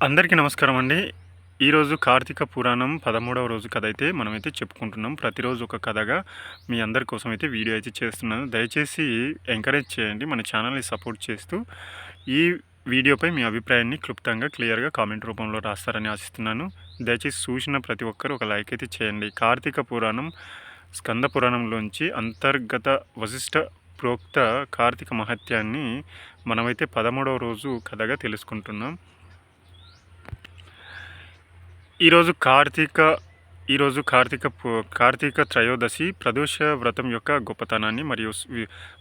అందరికీ నమస్కారం అండి. ఈరోజు కార్తీక పురాణం 13వ రోజు కథ అయితే మనమైతే చెప్పుకుంటున్నాం. ప్రతిరోజు ఒక కథగా మీ అందరి కోసం అయితే వీడియో అయితే చేస్తున్నాను. దయచేసి ఎంకరేజ్ చేయండి. మన ఛానల్‌ని సపోర్ట్ చేస్తూ ఈ వీడియోపై మీ అభిప్రాయాన్ని క్లుప్తంగా, క్లియర్‌గా కామెంట్ రూపంలో రాస్తారని ఆశిస్తున్నాను. దయచేసి చూసిన ప్రతి ఒక్కరు ఒక లైక్ అయితే చేయండి. కార్తీక పురాణం స్కంద పురాణంలోంచి అంతర్గత వశిష్ఠ ప్రోక్త కార్తీక మహత్యాన్ని మనమైతే 13వ రోజు కథగా తెలుసుకుంటున్నాం. ఈరోజు కార్తీక త్రయోదశి ప్రదోష వ్రతం యొక్క గొప్పతనాన్ని మరియు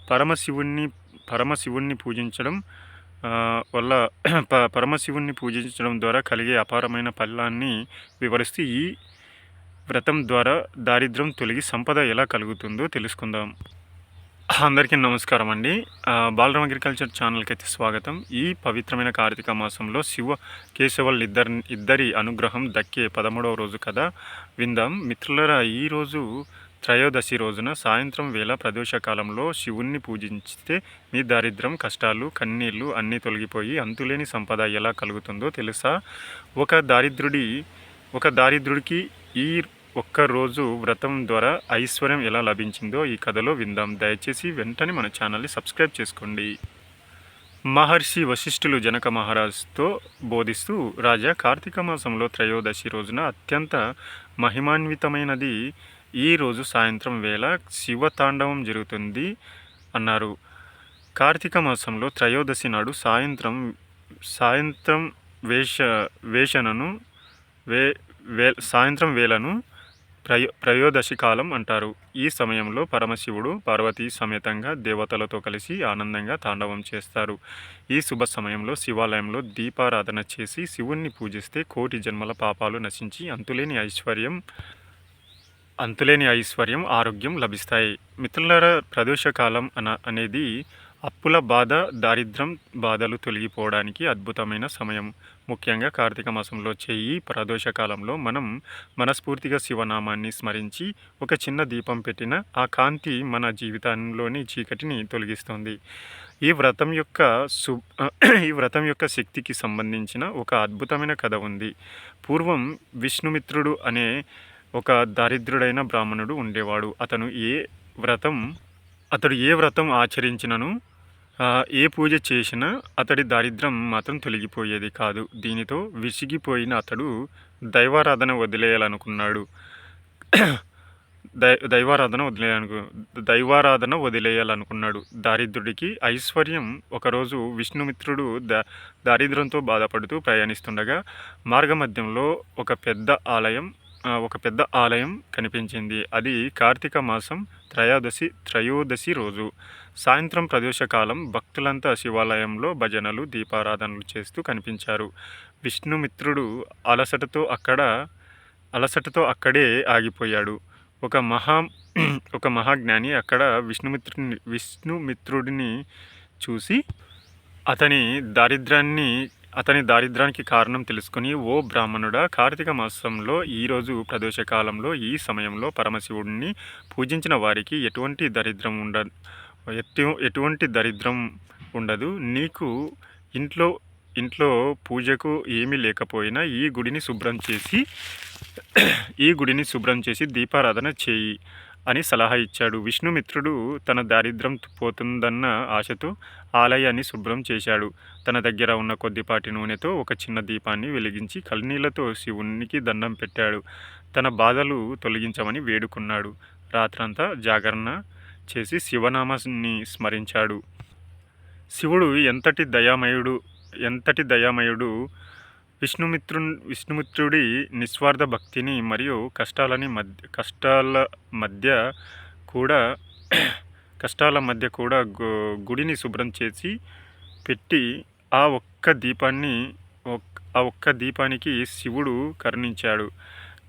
పరమశివుణ్ణి పూజించడం వల్ల పరమశివుణ్ణి పూజించడం ద్వారా కలిగే అపారమైన ఫలాన్ని వివరిస్తూ ఈ వ్రతం ద్వారా దారిద్ర్యం తొలగి సంపద ఎలా కలుగుతుందో తెలుసుకుందాం. అందరికీ నమస్కారం అండి. బాలరామ్ అగ్రికల్చర్ ఛానల్కి అయితే స్వాగతం. ఈ పవిత్రమైన కార్తీక మాసంలో శివ కేశవుల ఇద్దరి అనుగ్రహం దక్కే 13వ రోజు కథ విందాం. మిత్రులరా, ఈరోజు త్రయోదశి రోజున సాయంత్రం వేళ ప్రదోషకాలంలో శివుణ్ణి పూజించితే మీ దారిద్ర్యం, కష్టాలు, కన్నీళ్లు అన్నీ తొలగిపోయి అంతులేని సంపద ఎలా కలుగుతుందో తెలుసా? ఒక దారిద్రుడికి ఈ ఒక్కరోజు వ్రతం ద్వారా ఐశ్వర్యం ఎలా లభించిందో ఈ కథలో విందాం. దయచేసి వెంటనే మన ఛానల్ని సబ్స్క్రైబ్ చేసుకోండి. మహర్షి వశిష్ఠులు జనక మహారాజుతో బోధిస్తూ, రాజా, కార్తీక మాసంలో త్రయోదశి రోజున అత్యంత మహిమాన్వితమైనది ఈ రోజు సాయంత్రం వేళ శివతాండవం జరుగుతుంది అన్నారు. కార్తీక మాసంలో త్రయోదశి నాడు సాయంత్రం వేళను త్రయోదశి కాలం అంటారు. ఈ సమయంలో పరమశివుడు పార్వతీ సమేతంగా దేవతలతో కలిసి ఆనందంగా తాండవం చేస్తారు. ఈ శుభ సమయంలో శివాలయంలో దీపారాధన చేసి శివుణ్ణి పూజిస్తే కోటి జన్మల పాపాలు నశించి అంతులేని ఐశ్వర్యం, ఆరోగ్యం లభిస్తాయి. మిత్రులారా, ప్రదోషకాలం అనేది అప్పుల బాధ, దారిద్ర్యం బాధలు తొలగిపోవడానికి అద్భుతమైన సమయం. ముఖ్యంగా కార్తీక మాసంలో ఈ ప్రదోషకాలంలో మనం మనస్ఫూర్తిగా శివనామాన్ని స్మరించి ఒక చిన్న దీపం పెట్టిన ఆ కాంతి మన జీవితంలోని చీకటిని తొలగిస్తుంది. ఈ వ్రతం యొక్క శక్తికి సంబంధించిన ఒక అద్భుతమైన కథ ఉంది. పూర్వం విష్ణుమిత్రుడు అనే ఒక దరిద్రుడైన బ్రాహ్మణుడు ఉండేవాడు. అతడు ఏ వ్రతం ఆచరించినను, ఏ పూజ చేసినా అతడి దారిద్ర్యం మాత్రం తొలగిపోయేది కాదు. దీనితో విసిగిపోయిన అతడు దైవారాధన వదిలేయాలనుకున్నాడు. దారిద్రుడికి ఐశ్వర్యం. ఒకరోజు విష్ణుమిత్రుడు దారిద్ర్యంతో బాధపడుతూ ప్రయాణిస్తుండగా మార్గమధ్యంలో ఒక పెద్ద ఆలయం కనిపించింది. అది కార్తీక మాసం త్రయోదశి రోజు సాయంత్రం ప్రదోషకాలం. భక్తులంతా శివాలయంలో భజనలు, దీపారాధనలు చేస్తూ కనిపించారు. విష్ణుమిత్రుడు అలసటతో అక్కడే ఆగిపోయాడు. ఒక మహాజ్ఞాని అక్కడ విష్ణుమిత్రుడిని చూసి అతని దారిద్ర్యానికి కారణం తెలుసుకుని, ఓ బ్రాహ్మణుడా, కార్తీక మాసంలో ఈరోజు ప్రదోషకాలంలో ఈ సమయంలో పరమశివుడిని పూజించిన వారికి ఎటువంటి దరిద్రం ఉండదు. నీకు ఇంట్లో పూజకు ఏమీ లేకపోయినా ఈ గుడిని శుభ్రం చేసి దీపారాధన చేయి అని సలహా ఇచ్చాడు. విష్ణుమిత్రుడు తన దారిద్ర్యం పోతుందన్న ఆశతో ఆలయాన్ని శుభ్రం చేశాడు. తన దగ్గర ఉన్న కొద్దిపాటి నూనెతో ఒక చిన్న దీపాన్ని వెలిగించి కన్నీళ్లతో శివునికి దండం పెట్టాడు. తన బాధలు తొలగించమని వేడుకున్నాడు. రాత్రంతా జాగరణ చేసి శివనామాన్ని స్మరించాడు. శివుడు ఎంతటి దయామయుడు! విష్ణుమిత్రుడి నిస్వార్థ భక్తిని మరియు కష్టాల మధ్య కూడా గుడిని శుభ్రం చేసి పెట్టి ఆ ఒక్క దీపానికి శివుడు కరుణించాడు.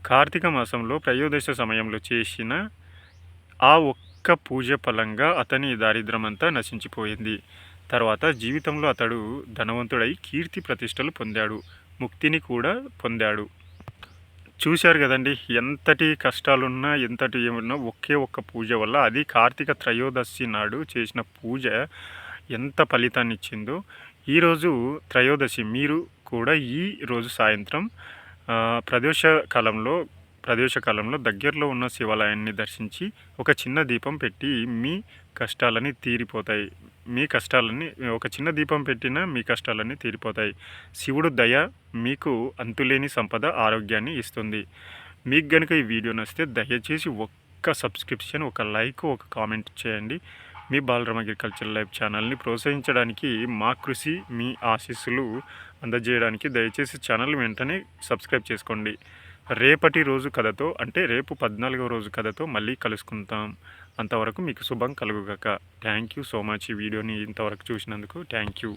కార్తీక మాసంలో త్రయోదశ సమయంలో చేసిన ఆ ఒక్క పూజ ఫలంగా అతని దారిద్ర్యమంతా నశించిపోయింది. తర్వాత జీవితంలో అతడు ధనవంతుడై కీర్తి ప్రతిష్టలు పొందాడు. ముక్తిని కూడా పొందాడు. చూశారు కదండి, ఎంతటి కష్టాలున్నా, ఎంతటి ఏమున్నా ఒకే ఒక్క పూజ వల్ల, అది కార్తీక త్రయోదశి నాడు చేసిన పూజ ఎంత ఫలితాన్ని ఇచ్చిందో. ఈరోజు త్రయోదశి. మీరు కూడా ఈ రోజు సాయంత్రం ప్రదోషకాలంలో దగ్గరలో ఉన్న శివాలయాన్ని దర్శించి ఒక చిన్న దీపం పెట్టి మీ కష్టాలని తీరిపోతాయి. ఒక చిన్న దీపం పెట్టినా మీ కష్టాలన్నీ తీరిపోతాయి. శివుడు దయ మీకు అంతులేని సంపద, ఆరోగ్యాన్ని ఇస్తుంది. మీకు గనుక ఈ వీడియో నచ్చితే దయచేసి ఒక్క సబ్స్క్రిప్షన్, ఒక లైక్, ఒక కామెంట్ చేయండి. మీ బాలరామ్ అగ్రికల్చర్ లైవ్ ఛానల్ని ప్రోత్సహించడానికి, మా కృషి మీ ఆశీస్సులు అందజేయడానికి దయచేసి ఛానల్ వెంటనే సబ్స్క్రైబ్ చేసుకోండి. రేపటి రోజు కథతో, అంటే రేపు 14వ రోజు కథతో మళ్ళీ కలుసుకుంటాం. అంతవరకు మీకు శుభం కలుగుగాక. Thank you so much. ఈ వీడియోని ఇంతవరకు చూసినందుకు థ్యాంక్ యూ.